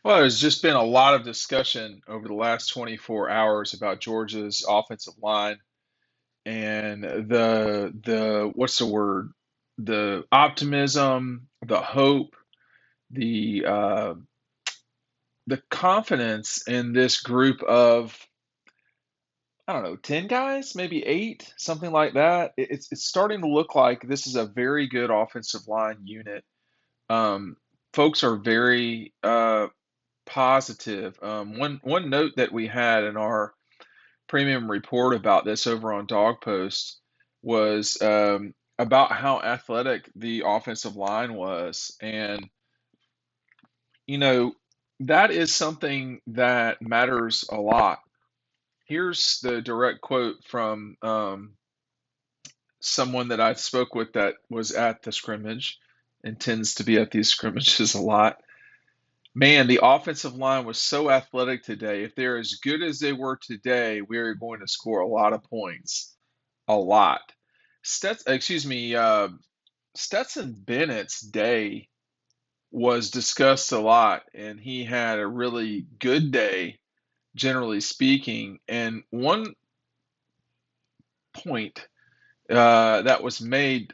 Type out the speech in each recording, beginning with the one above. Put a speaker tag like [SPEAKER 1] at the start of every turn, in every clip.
[SPEAKER 1] Well, there's just been a lot of discussion over the last 24 hours about Georgia's offensive line and the what's the word? The optimism, the hope, the the confidence in this group of I don't know, 10 guys, maybe eight, something like that. It's starting to look like this is a very good offensive line unit. Um, Folks are very positive. One note that we had in our premium report about this over on Dog Post was about how athletic the offensive line was, and you know that is something that matters a lot. Here's the direct quote from someone that I spoke with that was at the scrimmage and tends to be at these scrimmages a lot. Man, the offensive line was so athletic today. If they're as good as they were today, we're going to score a lot of points. A lot. Stetson Bennett's day was discussed a lot, and he had a really good day, generally speaking. And one point that was made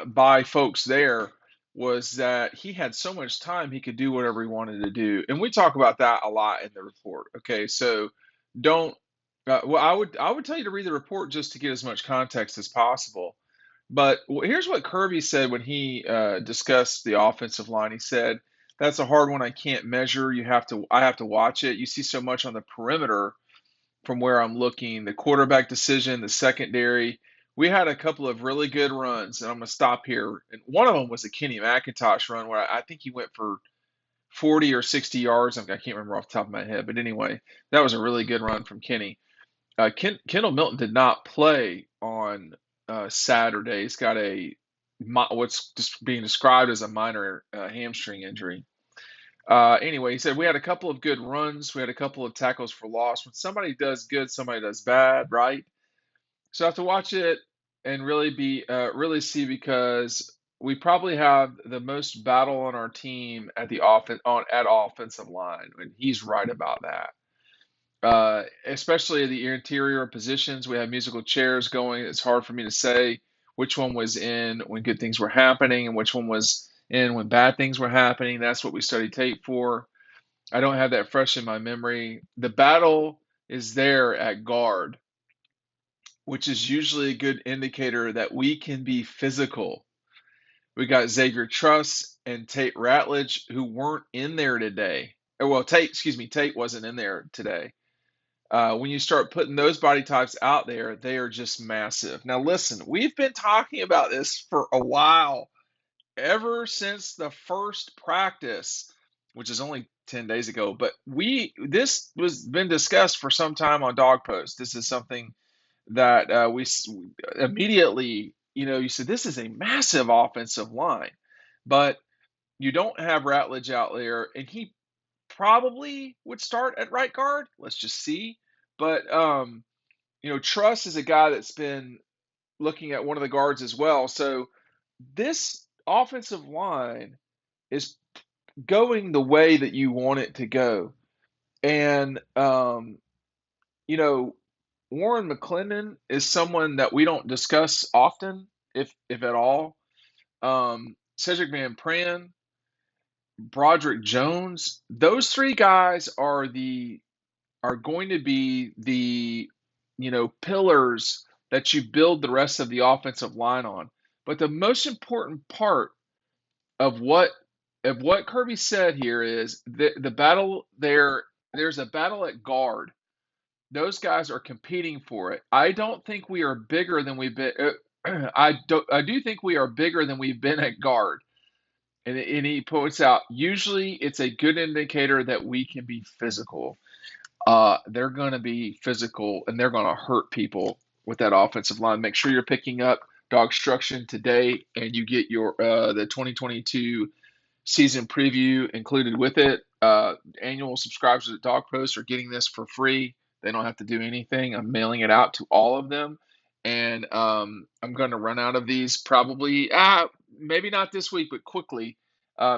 [SPEAKER 1] by folks there was that he had so much time he could do whatever he wanted to do, and we talk about that a lot in the report. Okay, so don't. Well, I would tell you to read the report just to get as much context as possible. But here's what Kirby said when he discussed the offensive line. He said, "That's a hard one. I can't measure. I have to watch it. You see so much on the perimeter from where I'm looking, the quarterback decision, the secondary. We had a couple of really good runs, and I'm going to stop here. And one of them was a Kenny McIntosh run where I think he went for 40 or 60 yards. I can't remember off the top of my head, but anyway, that was a really good run from Kenny. Kendall Milton did not play on Saturday. He's got what's just being described as a minor hamstring injury. Anyway, he said we had a couple of good runs. We had a couple of tackles for loss. When somebody does good, somebody does bad, right? So I have to watch it and really see because we probably have the most battle on our team at the at offensive line, and he's right about that. Especially the interior positions, we have musical chairs going. It's hard for me to say which one was in when good things were happening and which one was in when bad things were happening. That's what we study tape for. I don't have that fresh in my memory. The battle is there at guard, which is usually a good indicator that we can be physical. We got Xavier Truss and Tate Ratledge who weren't in there today. Well, Tate wasn't in there today. When you start putting those body types out there, they are just massive. Now, listen, we've been talking about this for a while, ever since the first practice, which is only 10 days ago. But this was been discussed for some time on Dog Post. This is something that immediately, you said this is a massive offensive line, but you don't have Ratledge out there, and he probably would start at right guard. Let's just see. But Truss is a guy that's been looking at one of the guards as well. So this offensive line is going the way that you want it to go. And you know, Warren McClendon is someone that we don't discuss often, if at all. Cedric Van Pran, Broderick Jones, those three guys are going to be the pillars that you build the rest of the offensive line on. But the most important part of what Kirby said here is the battle there. There's a battle at guard. Those guys are competing for it. I don't think we are bigger than we've been. I do think we are bigger than we've been at guard. And he points out usually it's a good indicator that we can be physical. They're going to be physical and they're going to hurt people with that offensive line. Make sure you're picking up DAWGSTRUCTION today, and you get your the 2022 season preview included with it. Annual subscribers at Dog Post are getting this for free. They don't have to do anything. I'm mailing it out to all of them, and I'm going to run out of these probably maybe not this week, but quickly.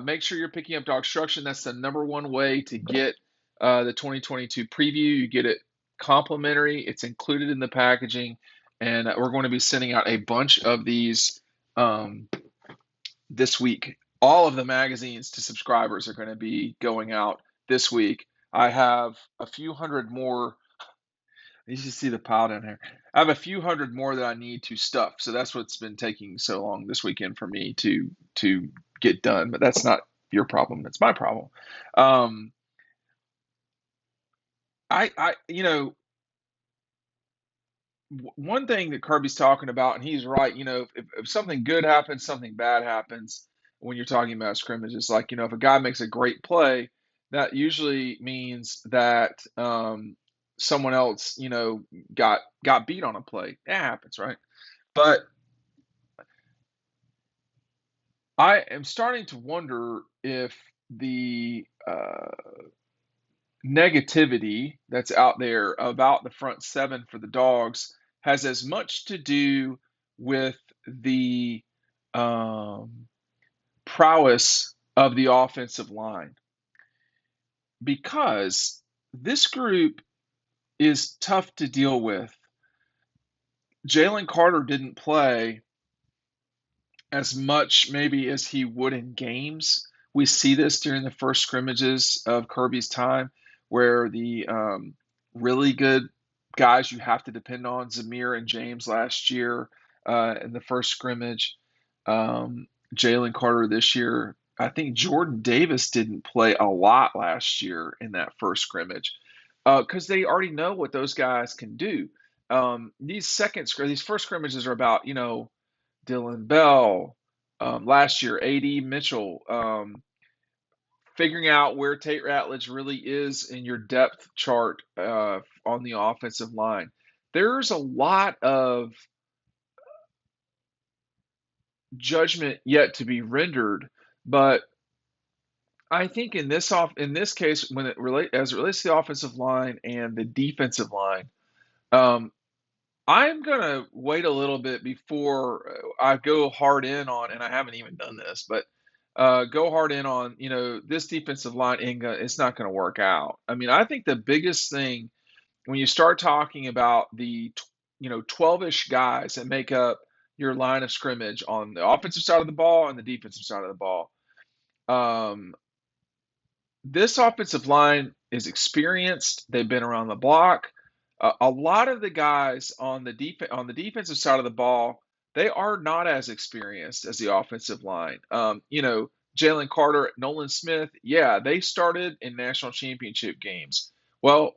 [SPEAKER 1] Make sure you're picking up DAWGSTRUCTION. That's the #1 way to get the 2022 preview. You get it complimentary. It's included in the packaging, and we're going to be sending out a bunch of these um, this week. All of the magazines to subscribers are going to be going out this week. I have a few hundred more. You should see the pile down here. I have a few hundred more that I need to stuff. So that's what's been taking so long this weekend for me to get done. But that's not your problem. That's my problem. Um, one thing that Kirby's talking about, and he's right. If something good happens, something bad happens. When you're talking about scrimmages, like if a guy makes a great play, that usually means that someone else, got beat on a play. That happens, right? But I am starting to wonder if the negativity that's out there about the front seven for the Dogs has as much to do with the um, prowess of the offensive line, because this group is tough to deal with. Jalen Carter didn't play as much maybe as he would in games. We see this during the first scrimmages of Kirby's time, where the really good guys you have to depend on, Zamir and James last year in the first scrimmage, Jalen Carter this year. I think Jordan Davis didn't play a lot last year in that first scrimmage because they already know what those guys can do. These first scrimmages are about Dylan Bell, last year, A.D. Mitchell, figuring out where Tate Ratledge really is in your depth chart on the offensive line. There's a lot of judgment yet to be rendered, but I think in this case, as it relates to the offensive line and the defensive line, um, I'm gonna wait a little bit before I go hard in on, and I haven't even done this, but go hard in on, this defensive line. It's not going to work out. I mean, I think the biggest thing when you start talking about the, 12-ish guys that make up your line of scrimmage on the offensive side of the ball and the defensive side of the ball, um, this offensive line is experienced. They've been around the block. A lot of the guys on the defensive side of the ball, they are not as experienced as the offensive line. Jalen Carter, Nolan Smith, yeah, they started in national championship games. Well,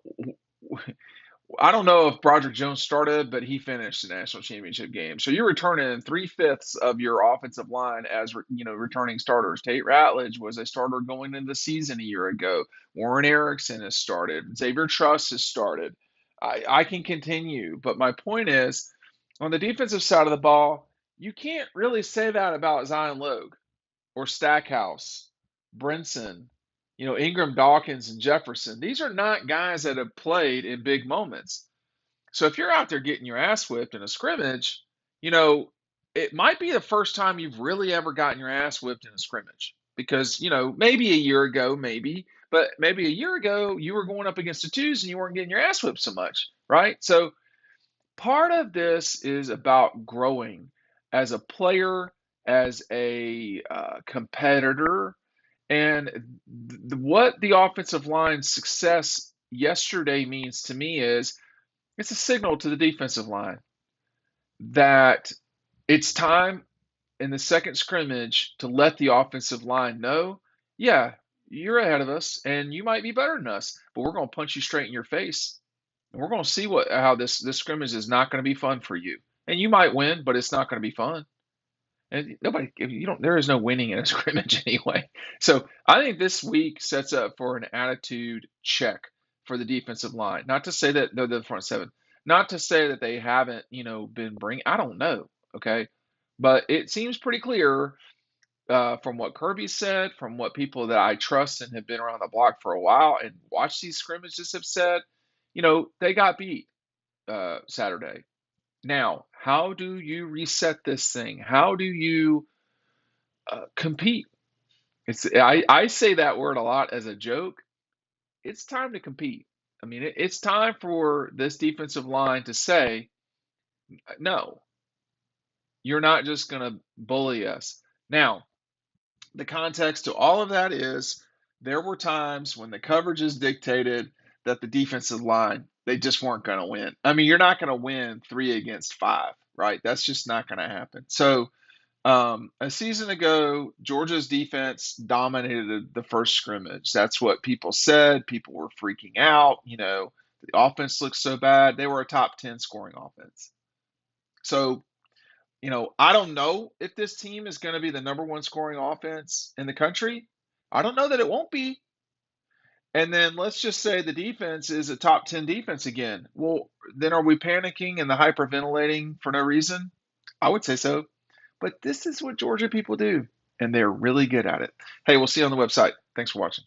[SPEAKER 1] I don't know if Broderick Jones started, but he finished the national championship game. So you're returning 3/5 of your offensive line as returning starters. Tate Ratledge was a starter going into the season a year ago. Warren Erickson has started. Xavier Truss has started. I can continue, but my point is, on the defensive side of the ball, you can't really say that about Zion Logue or Stackhouse, Brinson, Ingram, Dawkins, and Jefferson. These are not guys that have played in big moments. So if you're out there getting your ass whipped in a scrimmage, it might be the first time you've really ever gotten your ass whipped in a scrimmage. Because, maybe a year ago, but maybe a year ago you were going up against the twos and you weren't getting your ass whipped so much, right? So part of this is about growing as a player, as a competitor, and what the offensive line's success yesterday means to me is it's a signal to the defensive line that it's time in the second scrimmage to let the offensive line know, yeah, you're ahead of us and you might be better than us, but we're going to punch you straight in your face. And we're going to see how this scrimmage is not going to be fun for you. And you might win, but it's not going to be fun. And there is no winning in a scrimmage anyway. So I think this week sets up for an attitude check for the defensive line. Not to say that they're the front seven, not to say that they haven't, been I don't know. Okay. But it seems pretty clear from what Kirby said, from what people that I trust and have been around the block for a while and watched these scrimmages have said, they got beat Saturday. Now, how do you reset this thing? How do you compete? I say that word a lot as a joke. It's time to compete. I mean, it's time for this defensive line to say, no, you're not just going to bully us. Now, the context to all of that is there were times when the coverages dictated that the defensive line, they just weren't going to win. I mean, you're not going to win 3 against 5, right? That's just not going to happen. So, a season ago, Georgia's defense dominated the first scrimmage. That's what people said. People were freaking out. The offense looked so bad. They were a top 10 scoring offense. So, I don't know if this team is going to be the number one scoring offense in the country. I don't know that it won't be. And then let's just say the defense is a top 10 defense again. Well, then are we panicking and the hyperventilating for no reason? I would say so. But this is what Georgia people do, and they're really good at it. Hey, we'll see you on the website. Thanks for watching.